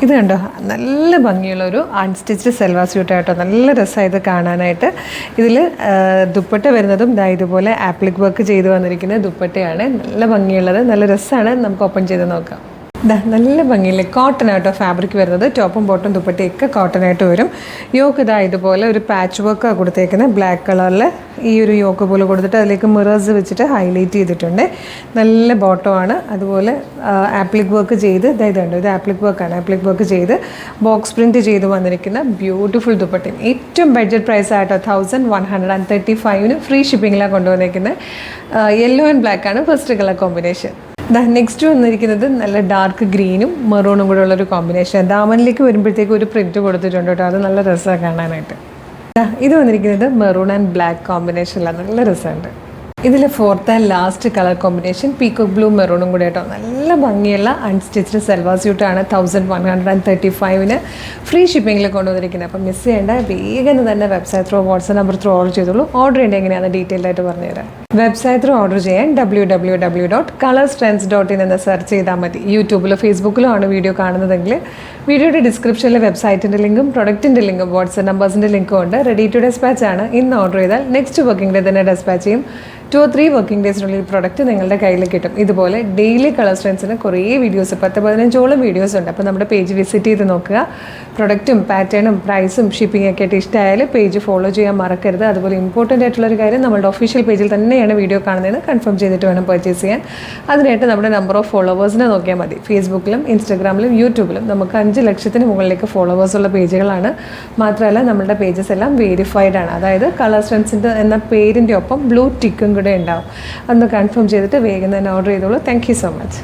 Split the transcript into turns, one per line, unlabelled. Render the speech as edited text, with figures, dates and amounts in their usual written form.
ഇത് കണ്ടോ, നല്ല ഭംഗിയുള്ളൊരു അൺസ്റ്റിച്ച്ഡ് സെൽവാർ സ്യൂട്ടായിട്ടോ. നല്ല രസമായി ഇത് കാണാനായിട്ട്. ഇതിൽ ദുപ്പട്ട വരുന്നതും ഇതുപോലെ ആപ്ലിക് വർക്ക് ചെയ്ത് വന്നിരിക്കുന്ന ദുപ്പട്ടയാണ്. നല്ല ഭംഗിയുള്ളത്, നല്ല രസമാണ്. നമുക്ക് ഓപ്പൺ ചെയ്ത് നോക്കാം. നല്ല ഭംഗിയില്ലേ, കോട്ടൺ ആയിട്ടോ ഫാബ്രിക് വരുന്നത്. ടോപ്പും ബോട്ടും ദുപ്പട്ടയൊക്കെ കോട്ടൺ ആയിട്ട് വരും. യോക്ക് ഇതുപോലെ ഒരു പാച്ച് വർക്കാണ് കൊടുത്തേക്കുന്നത്. ബ്ലാക്ക് കളറിൽ ഈ ഒരു യോക്ക് പോലെ കൊടുത്തിട്ട് അതിലേക്ക് മിറേഴ്സ് വെച്ചിട്ട് ഹൈലൈറ്റ് ചെയ്തിട്ടുണ്ട്. നല്ല ബോട്ടമാണ്. അതുപോലെ ആപ്ലിക് വർക്ക് ചെയ്ത് ഇതുണ്ട്, ഇത് ആപ്ലിക് വർക്കാണ്. ആപ്ലിക് വർക്ക് ചെയ്ത് ബോക്സ് പ്രിൻറ്റ് ചെയ്ത് വന്നിരിക്കുന്ന ബ്യൂട്ടിഫുൾ ദുപ്പട്ടയും. ഏറ്റവും ബഡ്ജറ്റ് പ്രൈസ് ആയിട്ടോ 1135 ഫ്രീ ഷിപ്പിങ്ങിലാണ് കൊണ്ടുവന്നിരിക്കുന്നത്. യെല്ലോ ആൻഡ് ബ്ലാക്ക് ആണ് ഫസ്റ്റ് കളർ കോമ്പിനേഷൻ. നെക്സ്റ്റ് വന്നിരിക്കുന്നത് നല്ല ഡാർക്ക് ഗ്രീനും മെറൂണും കൂടെ ഉള്ളൊരു കോമ്പിനേഷൻ. ദാമനിലേക്ക് വരുമ്പോഴത്തേക്കും ഒരു പ്രിൻറ്റ് കൊടുത്തിട്ടുണ്ട് കേട്ടോ, അത് നല്ല രസമാണ് കാണാനായിട്ട്. ഇത് വന്നിരിക്കുന്നത് മെറൂൺ ആൻഡ് ബ്ലാക്ക് കോമ്പിനേഷനിലാണ്, നല്ല രസമുണ്ട്. ഇതിൽ fourth and last colour combination peacock blue മെറൂണും കൂടെ കേട്ടോ. നല്ല ഭംഗിയുള്ള അൺസ്റ്റിച്ച്ഡ് സെൽവാർ സ്യൂട്ടാണ് 1135 ഫ്രീ ഷിപ്പിങ്ങിൽ കൊണ്ടുവന്നിരിക്കുന്നത്. അപ്പം മിസ് ചെയ്യേണ്ട, വേഗം തന്നെ website through WhatsApp number through order ചെയ്തോളൂ. ഓർഡർ ചെയ്യേണ്ടത് എങ്ങനെയാണെന്ന് ഡീറ്റെയിൽ ആയിട്ട് പറഞ്ഞുതരാം. വെബ്സൈറ്റ് ത്രൂ ഓർഡർ ചെയ്യാൻ www.colorstrends.in എന്ന് സെർച്ച് ചെയ്താൽ മതി. യൂട്യൂബിലോ ഫേസ്ബുക്കിലോ ആണ് വീഡിയോ കാണുന്നതെങ്കിൽ വീഡിയോയുടെ ഡിസ്ക്രിപ്ഷനിൽ വെബ്സൈറ്റിൻ്റെ ലിങ്കും പ്രൊഡക്റ്റിൻ്റെ ലിങ്കും വാട്സ്ആപ്പ് നമ്പേഴ്സിൻ്റെ ലിങ്കും ഉണ്ട്. റെഡി ടു ഡെസ്പാച്ച് ആണ്. ഇന്ന് ഓർഡർ ചെയ്താൽ നെക്സ്റ്റ് വർക്കിംഗ് ഡേ തന്നെ ഡെസ്പാച്ച് ചെയ്യും. 2 or 3 വർക്കിംഗ് ഡേയ്സിനുള്ളിൽ പ്രോഡക്റ്റ് നിങ്ങളുടെ കയ്യിൽ കിട്ടും. ഇതുപോലെ ഡെയിലി കളർ സ്ട്രെൻസിന് കുറേ വീഡിയോസ്, 10-15ഓളം വീഡിയോസ് ഉണ്ട്. അപ്പോൾ നമ്മുടെ പേജ് വിസിറ്റ് ചെയ്ത് നോക്കുക. പ്രൊഡക്റ്റും പാറ്റേണും പ്രൈസും ഷിപ്പിംഗ് ഒക്കെ ആയിട്ട് ഇഷ്ടമായാലും പേജ് ഫോളോ ചെയ്യാൻ മറക്കരുത്. അതുപോലെ ഇമ്പോർട്ടൻ്റ് ആയിട്ടുള്ളൊരു കാര്യം, നമ്മുടെ ഒഫീഷ്യൽ പേജിൽ തന്നെയാണ് വീഡിയോ കാണുന്നതെന്ന് കൺഫേം ചെയ്തിട്ട് വേണം പർച്ചേസ് ചെയ്യാൻ. അതിനായിട്ട് നമ്മുടെ നമ്പർ ഓഫ് ഫോളോവേഴ്സിനെ നോക്കിയാൽ മതി. ഫേസ്ബുക്കിലും ഇൻസ്റ്റാഗ്രാമിലും യൂട്യൂബിലും നമുക്ക് 5 ലക്ഷത്തിന് മുകളിലേക്ക് ഫോളോവേഴ്സുള്ള പേജുകളാണ്. മാത്രമല്ല നമ്മുടെ പേജസ് എല്ലാം വേരിഫൈഡ് ആണ്. അതായത് കളർ സ്ട്രെൻസിൻ്റെ എന്ന പേരിൻ്റെ ഒപ്പം ബ്ലൂ ടിക്കും കൂടെ ഉണ്ടാവും. അതൊന്ന് കൺഫേം ചെയ്തിട്ട് വേഗം തന്നെ ഓർഡർ ചെയ്തോളൂ. Thank you so much.